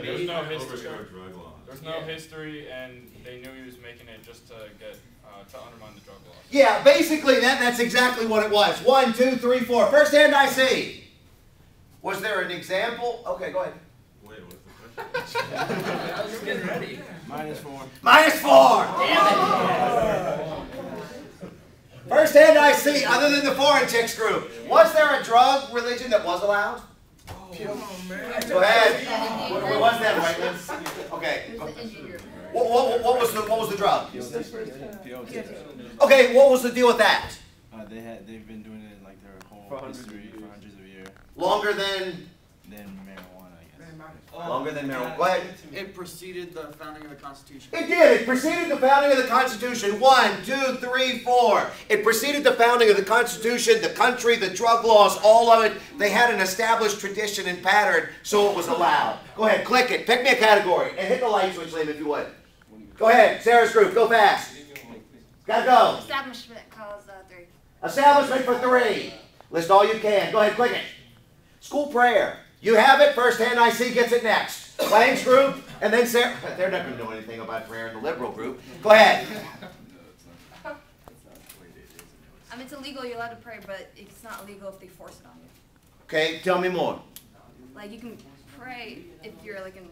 There's no history. There's no history, and they knew he was making it just to get to undermine the drug laws. Yeah, basically that's exactly what it was. 1, 2, 3, 4. First hand I see. Was there an example? Okay, go ahead. Wait, what's the question? I was just getting ready. -4. -4. Damn it. First hand I see, other than the foreign chicks group. Was there a drug religion that was allowed? Oh, man. Go ahead. What was that, Whitelands? Okay. What was the drug? Okay, what was the deal with that? They've been doing it like their whole history for hundreds of years. Longer than marijuana, I guess. Longer than marijuana. Go ahead. It preceded the founding of the Constitution. It did. It preceded the founding of the Constitution. 1, 2, 3, 4. It preceded the founding of the Constitution, the country, the drug laws, all of it. They had an established tradition and pattern, so it was allowed. Go ahead, click it. Pick me a category and hit the light switch, Liam, if you would. Go ahead, Sarah's group. Go fast. Gotta go. Establishment calls 3. Establishment for 3. List all you can. Go ahead, click it. School prayer. You have it. First hand I see gets it next. Lang's group, and then Sarah. They're not going to know anything about prayer in the liberal group. Go ahead. I mean, it's illegal. You're allowed to pray, but it's not illegal if they force it on you. Okay, tell me more. Like you can pray if you're like in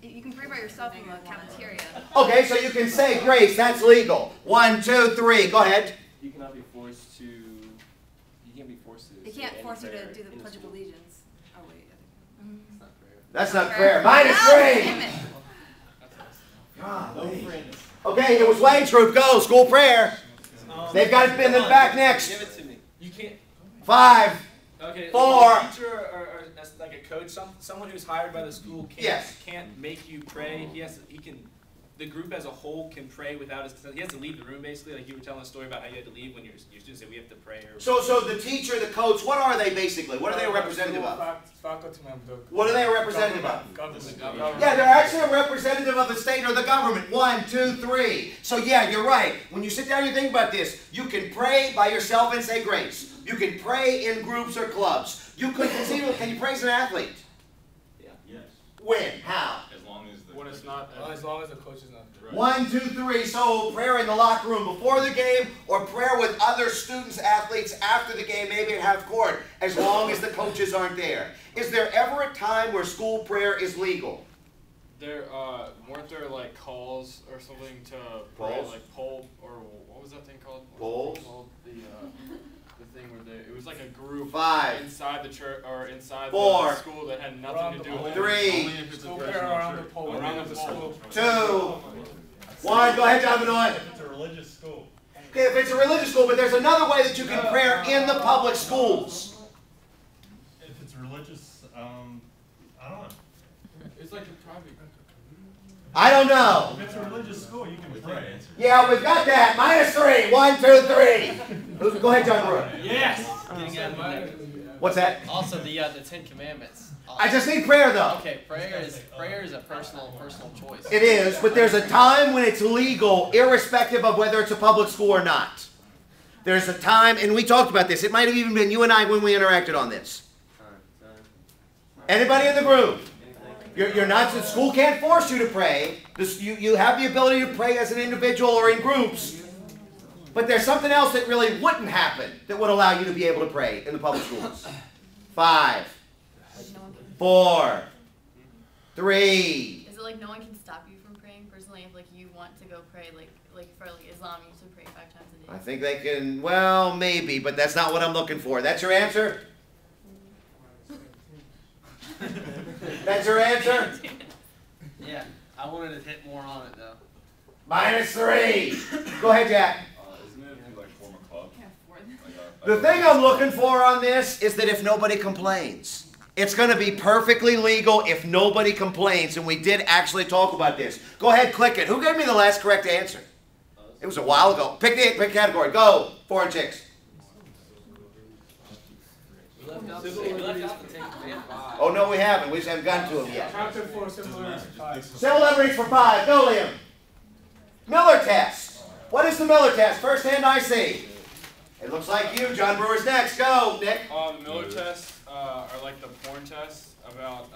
you can pray by yourself in the cafeteria. Okay, so you can say grace. That's legal. 1, 2, 3. Go ahead. You cannot be forced to. You can't be forced to. They can't force you to do the Pledge of Allegiance. Oh wait. It's not prayer. That's not prayer. -3. Okay, it was Wayne's group. Go. School prayer. They've got it in the back next. Give it to me. You can't. 5. Okay. 4. A teacher or like a coach, someone who's hired by the school can't make you pray. The group as a whole can pray without his consent. He has to leave the room basically. Like you were telling a story about how you had to leave when your students say we have to pray. So the teacher, the coach, what are they basically? What are they a representative of? What are they a representative of? Yeah, they're actually a representative of the state or the government. 1, 2, 3. So yeah, you're right. When you sit down and you think about this, you can pray by yourself and say grace. You can pray in groups or clubs. You could conceivably, can you pray as an athlete? Yeah. Yes. When? How? As long as the. When it's not. As long as the coach is not. 1, 2, 3. So prayer in the locker room before the game, or prayer with other students, athletes after the game, maybe at half court, as long as the coaches aren't there. Is there ever a time where school prayer is legal? There weren't there like calls or something to pray, like poll, or what was that thing called? Polls? The thing where it was like a group 5. inside the church or inside 4. the school that had nothing to do with it. 3. School prayer around the pole. Around the school. 2. 1. Go ahead, John Benoit. If it's a religious school. Okay, if it's a religious school, but there's another way that you can pray in the public schools. If it's religious, I don't know. It's like a private. I don't know. If it's a religious school, you can pray. Yeah, we've got that. -3. 1, 2, 3. Go ahead, John Brewer. Yes. What's that? Also, the 10 Commandments. I just need prayer, though. Okay, prayer is a personal choice. It is, but there's a time when it's legal, irrespective of whether it's a public school or not. There's a time, and we talked about this. It might have even been you and I when we interacted on this. Anybody in the group? You're not. The school can't force you to pray. You have the ability to pray as an individual or in groups. But there's something else that really wouldn't happen that would allow you to be able to pray in the public schools. 5, 4, 3. Is it like no one can stop you from praying? Personally, if like you want to go pray, like for like Islam, you should pray 5 times a day. I think they can. Well, maybe, but that's not what I'm looking for. That's your answer? That's your answer? Yeah, I wanted to hit more on it though. -3. Go ahead, Jack. Isn't it if you like form a club? The thing I'm looking for on this is that if nobody complains. It's going to be perfectly legal if nobody complains, and we did actually talk about this. Go ahead, click it. Who gave me the last correct answer? It was a while ago. Pick category. Go. Foreign chicks. Oh, no, we haven't. We just haven't gotten to them yet. Similarities for 5. Go, Liam. Miller test. What is the Miller test? First hand I see. It looks like you. John Brewer's next. Go, Nick. The Miller test are like the porn tests about.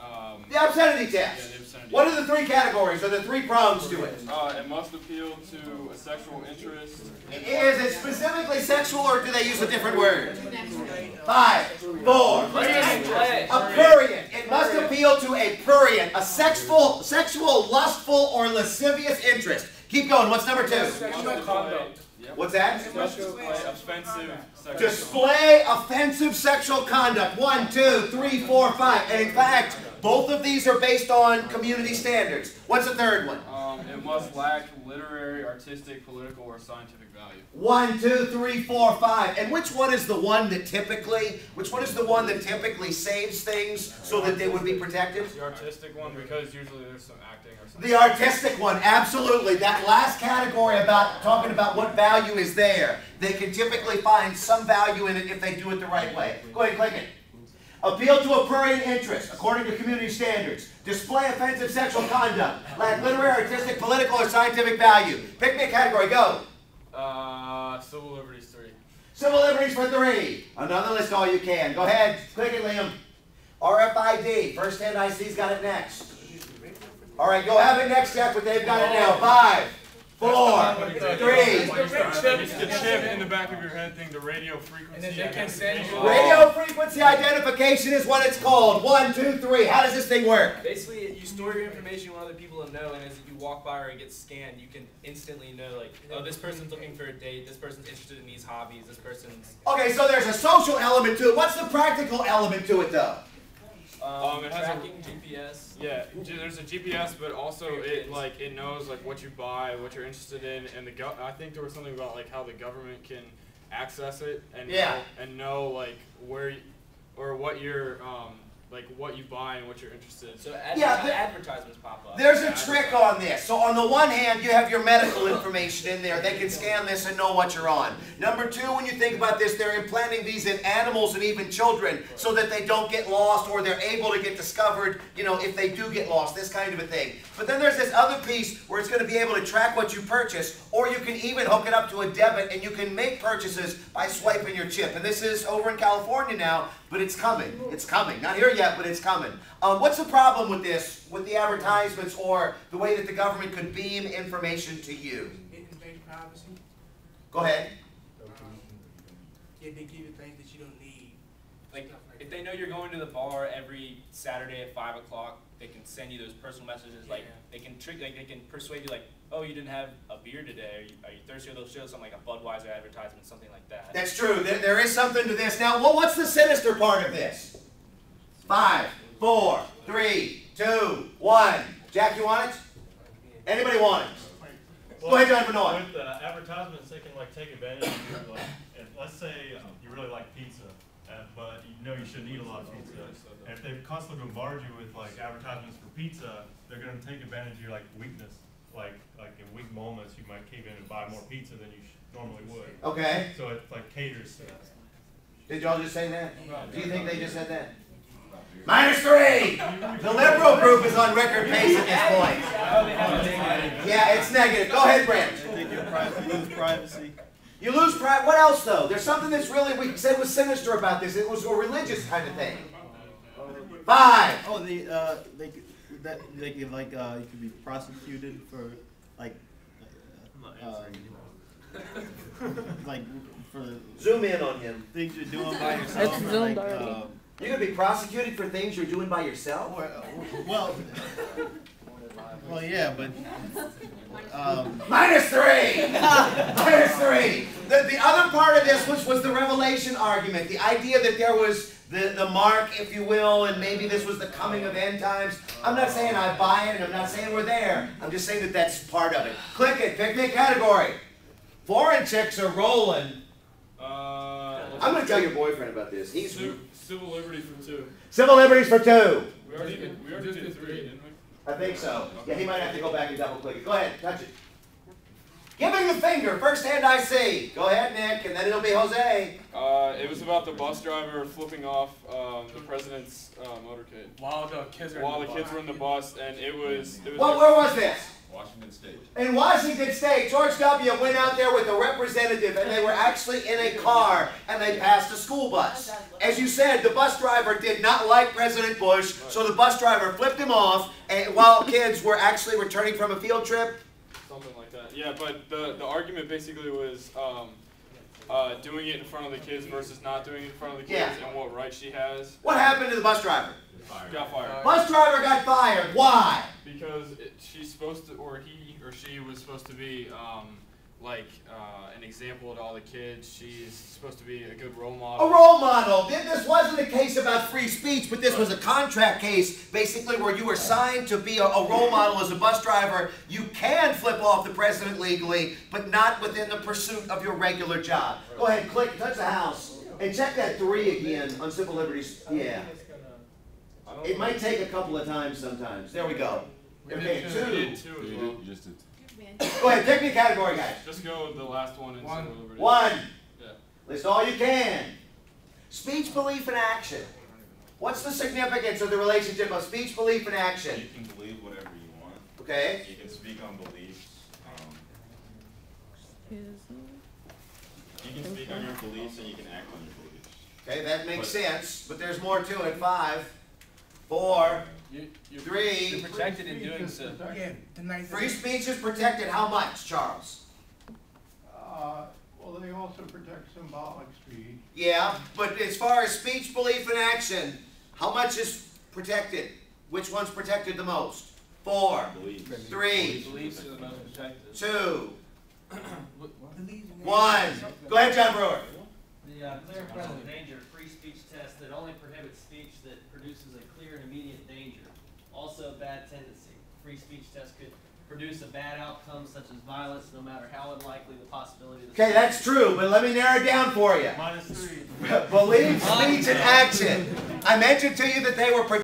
The obscenity test. Yeah, the obscenity. What are the three categories or the three prongs to it? It must appeal to a sexual interest. Is it specifically sexual or do they use a different word? 5, 4, a prurient. It must appeal to a prurient, a sexual, lustful, or lascivious interest. Keep going. What's number 2? Sexual conduct. What's that? Display offensive sexual. Display offensive sexual conduct. 1, 2, 3, 4, 5. And in fact, both of these are based on community standards. What's the third one? It must lack literary, artistic, political, or scientific value. 1, 2, 3, 4, 5. And which one is the one that typically saves things so that they would be protected? The artistic one, because usually there's some acting or something. The artistic one, absolutely. That last category about talking about what value is there. They can typically find some value in it if they do it the right way. Go ahead and click it. Appeal to a prurient interest, according to community standards. Display offensive sexual conduct. Lack literary, artistic, political, or scientific value. Pick me a category. Go. Civil liberties 3. Civil liberties for 3. Another list all you can. Go ahead. Click it, Liam. RFID. First 10 IC's got it next. All right, go have it next, Jeff, but they've got it now. 5, 4, 3. It's the chip in the back of your head thing, the radio frequency identification. Radio frequency identification is what it's called. 1, 2, 3. How does this thing work? Basically, you store your information you want other people to know, and as you walk by or it gets scanned, you can instantly know, like, oh, this person's looking for a date, this person's interested in these hobbies, this person's... Okay, so there's a social element to it. What's the practical element to it, though? It has tracking, GPS. Yeah, there's a GPS, but also it knows like what you buy, what you're interested in, and I think there was something about like how the government can access it and know like where or what you're like what you buy and what you're interested in. So advertisements pop up. There's a trick on this. So on the one hand, you have your medical information in there. They can scan this and know what you're on. Number 2, when you think about this, they're implanting these in animals and even children so that they don't get lost or they're able to get discovered, you know, if they do get lost, this kind of a thing. But then there's this other piece where it's going to be able to track what you purchase, or you can even hook it up to a debit and you can make purchases by swiping your chip. And this is over in California now, but it's coming. It's coming. Not here yet, but it's coming. What's the problem with this, with the advertisements or the way that the government could beam information to you? It invades privacy. Go ahead. Yeah, they give you things that you don't need. Like, if they know you're going to the bar every Saturday at 5 o'clock, they can send you those personal messages. Like, they can they can persuade you, like, oh, you didn't have a beer today. Are you thirsty? Or they'll show something like a Budweiser advertisement, something like that. That's true. There is something to this. Now, what's the sinister part of this? 5, 4, 3, 2, 1. Jack, you want it? Anybody want it? Go ahead, John Benoit. With advertisements, they can like take advantage of you. Like, let's say you really like pizza, but you know you shouldn't eat a lot of pizza. And if they constantly bombard you with like advertisements for pizza, they're going to take advantage of your like weakness. Like in weak moments, you might cave in and buy more pizza than you normally would. Okay. So it like caters to that. Did y'all just say that? Do you think they just said that? -3! The liberal group is on record pace at this point. Yeah, it's negative. Go ahead, Brent. I think you lose privacy. You lose pride. What else, though? There's something that's really, we said was sinister about this. It was a religious kind of thing. 5. Oh, they could like you could be prosecuted for like for Zoom in on him. things you're doing by yourself. It's zoomed already. You're going to be prosecuted for things you're doing by yourself? Well, yeah, but -3! -3! The other part of this was the revelation argument. The idea that there was the mark, if you will, and maybe this was the coming of end times. I'm not saying I buy it, and I'm not saying we're there. I'm just saying that that's part of it. Click it. Pick me a category. Foreign chicks are rolling. I'm going to tell your boyfriend about this. He's Civil liberties for 2. Civil liberties for 2. We already did 3, didn't we? I think so. Yeah, he might have to go back and double click it. Go ahead, touch it. Giving the finger, first hand I see. Go ahead, Nick, and then it'll be Jose. It was about the bus driver flipping off the president's motorcade. While the kids were in the bus, and it was well, where was this? Washington State. In Washington State, George W. went out there with a representative, and they were actually in a car, and they passed a school bus. As you said, the bus driver did not like President Bush, so the bus driver flipped him off, and while kids were actually returning from a field trip. Something like that. Yeah, but the argument basically was doing it in front of the kids versus not doing it in front of the kids, and what right she has. What happened to the bus driver? Got fired. Bus driver got fired. Why? Because she's supposed to, or he or she was supposed to be an example to all the kids. She's supposed to be a good role model. A role model. This wasn't a case about free speech, but this was a contract case, basically, where you were signed to be a role model as a bus driver. You can flip off the president legally, but not within the pursuit of your regular job. Go ahead, click, touch the house, and check that 3 again on civil liberties. Yeah. It might take a couple of times sometimes. There we go. Okay, 2. We did 2 as well. You just did. Go ahead, pick me a category, guys. Just go with the last one in civil liberties. 1. Yeah. List all you can. Speech, belief, and action. What's the significance of the relationship of speech, belief, and action? You can believe whatever you want. Okay. You can speak on beliefs. You can speak on your beliefs and you can act on your beliefs. Okay, that makes sense, but there's more to it. 5, 4, 3. You're protected in doing so. Free speech is protected how much, Charles? Well, they also protect symbolic speech. Yeah, but as far as speech, belief, and action, how much is protected? Which one's protected the most? 4, Beliefs. 3, Beliefs are the most protected. 2, 1. Go ahead, John Brewer. The clear and present danger free speech test that only prohibits speech that produces a clear and immediate danger. Also a bad tendency. Free speech test could produce a bad outcome such as violence, no matter how unlikely the possibility of the Okay, that's true, but let me narrow it down for you. -3. Belief, speech, and action. I mentioned to you that they were